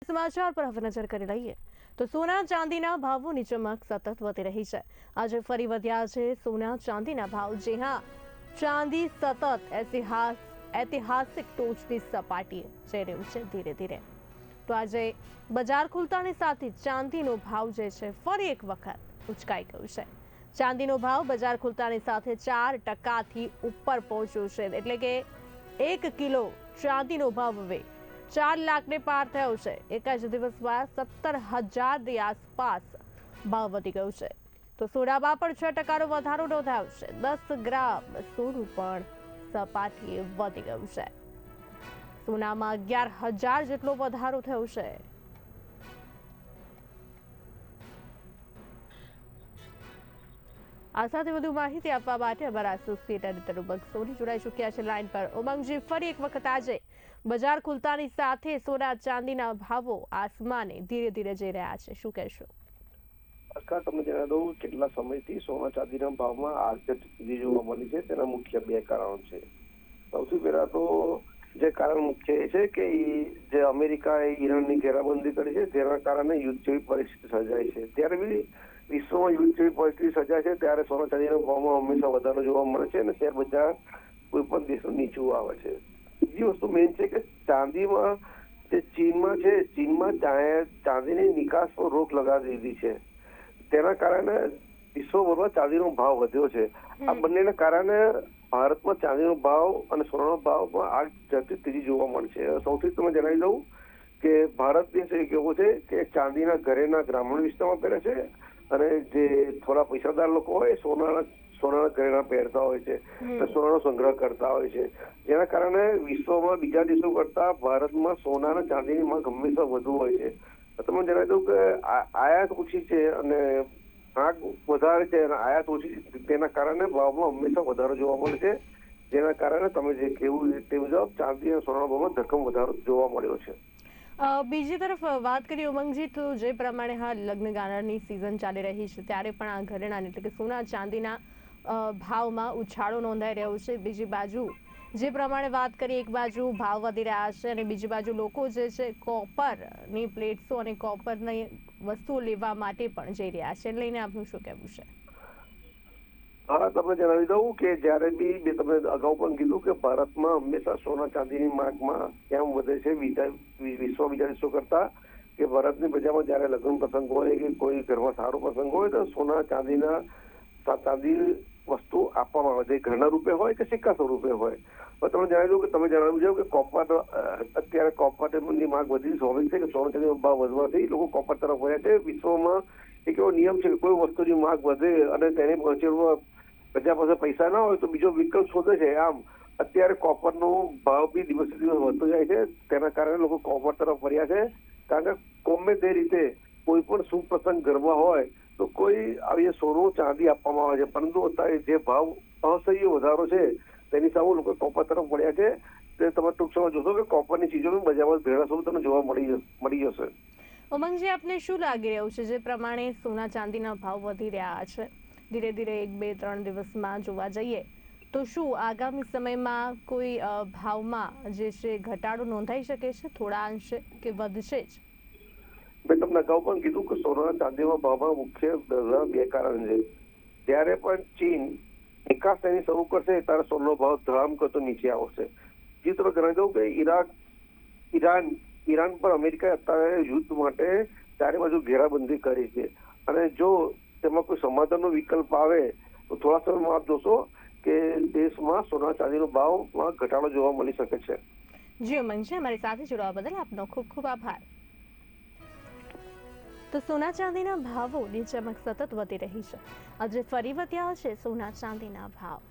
સમાચાર પર હવે નજર કરી લઈએ તો સોના ચાંદીના ભાવોની ચમક સતત વધી રહી છે। આજે ફરી વધ્યા છે સોના ચાંદીના ભાવ। જી હા, ચાંદી સતત ઐતિહાસિક ટોચની સપાટીએ જઈ રહ્યું છે ધીરે ધીરે। તો આજે બજાર ખુલતાની સાથે ચાંદીનો ભાવ જે છે ફરી એક વખત ઉચકાઈ ગયો છે। ચાંદીનો ભાવ બજાર ખુલતાની સાથે 4% ઉપર પહોંચ્યો છે, એટલે કે 1 કિલો ચાંદીનો ભાવ હવે 4 લાખને પાર થયો છે। એક જ દિવસમાં 17,000ની આસપાસ ભાવ વધી ગયો છે। તો સોનામાં પણ 6% વધારો નોંધાયો છે। 10 ગ્રામ સોનું પણ સપાટીએ વધી ગયું છે। સોનામાં 11,000 જેટલો વધારો થયો છે। આ સાથે વધુ માહિતી આપવા માટે અમારા એસોસિએટ એડિટર ઉમંગ સોની જોડાઈ ચૂક્યા છે લાઈન પર। ઉમંગજી, ફરી એક વખત આજે બજાર ખુલતાની સાથે સોના ચાંદીના ભાવો આસમાને ધીરે ધીરે જઈ રહ્યા છે, શું કહેશો? તમને જણાવી દઉં, કેટલા સમયથી સોના ચાંદીના ભાવમાં આગ જોવા મળી છે। તેના મુખ્ય 2 કારણો છે। સૌથી પહેલા તો જે કારણ મુખ્ય એ છે કે જે અમેરિકાએ ઈરાનની ઘેરાબંધી કરી છે, જેના કારણે યુદ્ધ જેવી પરિસ્થિતિ સર્જાય છે। ત્યારે બી વિશ્વમાં યુદ્ધ જેવી પરિસ્થિતિ સર્જાય છે ત્યારે સોના ચાંદીના ભાવમાં હંમેશા વધારો જોવા મળે છે અને શેર બજાર કોઈ પણ દેશનું નીચું આવે છે। બીજી વસ્તુ મેઇન છે કે ચાંદીમાં જે ચીનમાં ચાંદીની નિકાસ પર રોક લગાવી દીધી છે। તેના કારણે વિશ્વભરમાં ચાંદીનો ભાવ વધ્યો છે। આ બંનેના કારણે ભારતમાં ચાંદીનો ભાવ અને સોનાનો ભાવમાં આગ ઝડપી તેજી જોવા મળશે। સૌથી તમે જણાવી દઉં કે ભારત દેશ એક એવો છે કે ચાંદીના ઘરેના ગ્રામીણ વિસ્તારમાં પહેરે છે અને જે થોડા પૈસાદાર લોકો હોય સોનાના ઘરેના પહેરતા હોય છે, સોનાનો સંગ્રહ કરતા હોય છે, જેના કારણે વિશ્વમાં બીજા દેશો કરતા ભારતમાં સોના અને ચાંદીની માંગ હંમેશા વધુ હોય છે। તમને જણાવી દઉં કે આયાત ઓછી છે અને માંગ વધારે છે અને આયાત ઓછી છે, તેના કારણે ભાવમાં હંમેશા વધારો જોવા મળે છે, જેના કારણે તમે જે કહેવું તે મુજબ ચાંદી અને સોનાના ભાવમાં ધરખમ વધારો જોવા મળ્યો છે। બીજી તરફ વાત કરીએ ઉમંગજી, તો જે પ્રમાણે હાલ લગ્નગાળાની સિઝન ચાલી રહી છે ત્યારે પણ આ ઘરેણા એટલે કે સોના ચાંદીના ભાવમાં ઉછાળો નોંધાઈ રહ્યો છે। બીજી બાજુ જે પ્રમાણે વાત કરીએ, એક બાજુ ભાવ વધી રહ્યા છે અને બીજી બાજુ લોકો જે છે કોપરની પ્લેટ્સો અને કોપરની વસ્તુઓ લેવા માટે પણ જઈ રહ્યા છે, લઈને આપનું શું કહેવું છે? હા, તમને જણાવી દઉં કે જયારે બી તમે અગાઉ પણ કીધું કે ભારતમાં હંમેશા સોના ચાંદીની માંગમાં કેમ વધે છે વિશ્વ બીજા દેશો કરતા, કે ભારતની પ્રજામાં જયારે લગ્ન પ્રસંગ હોય કે કોઈ ઘરમાં સારો પ્રસંગ હોય તો સોના ચાંદી વસ્તુ આપવામાં આવે છે, ઘરના રૂપે હોય કે સિક્કા સ્વરૂપે હોય। પણ તમે જણાવી દઉં કે તમે જણાવ્યું છે કે કોપર અત્યારે કોપરની માંગ વધી સ્વાભાવિક છે કે સોના ચાંદીનો ભાવ વધવાથી લોકો કોપર તરફ વળ્યા છે। વિશ્વમાં એક એવો નિયમ છે કે કોઈ વસ્તુની માંગ વધે અને તેની પહોંચવામાં પ્રજા પાસે પૈસા ના હોય તો બીજો વિકલ્પ શોધે છે। આમ અત્યારે કોપરનો ભાવ બી દિવસે દિવસ વધતો જાય છે, તેના કારણે લોકો કોપર તરફ વળ્યા છે। કારણ કે ગમે તે રીતે કોઈ પણ શુભ પ્રસંગ ઘરમાં હોય તો કોઈ આવી સોનું ચાંદી આપવામાં આવે છે, પરંતુ અત્યારે જે ભાવ અસહ્ય વધારો છે તેની સામે લોકો કોપર તરફ વળ્યા છે। તે તમે ટૂંક સમય જોશો કે કોપરની ચીજોનું બજારમાં ભેળા સ્વરૂપ તમને જોવા મળી જશે। ઉમંગજી, આપને શું લાગી રહ્યું છે જે પ્રમાણે સોના ચાંદીના ભાવ વધી રહ્યા છે ધીરે ધીરે 1, 2, 3 દિવસમાં જોવા જઈએ તો શું આગામી સમયમાં કોઈ ભાવમાં જે છે ઘટાડો નોંધાઈ શકે છે, થોડા અંશે કે વધશે જ? મેં તમને અગાઉ પણ કીધું કે સોના ચાંદીના ભાવમાં મુખ્ય 2 કારણ છે। જ્યારે પણ ચીન નિકાસ તેની શરૂ કરશે ત્યારે સોનાનો ભાવ ધડામ કરતો નીચે આવશે। જે તમે જણાવી દઉં કે ઈરાન પર અમેરિકાએ અત્યારે યુદ્ધ માટે ચારે બાજુ ઘેરાબંધી કરી છે અને જો તેમાં કોઈ સમાધાનનો વિકલ્પ આવે તો થોડા સમયમાં આપ જોશો કે દેશમાં સોના ચાંદીનો ભાવમાં ઘટાડો જોવા મળી શકે છે। જી ઉમંગજી, અમારી સાથે જોડવા બદલ આપનો ખૂબ ખૂબ આભાર। તો સોના ચાંદીના ભાવોની ચમક સતત વધી રહી છે। આજે ફરી વધ્યા છે સોના ચાંદીના ભાવ।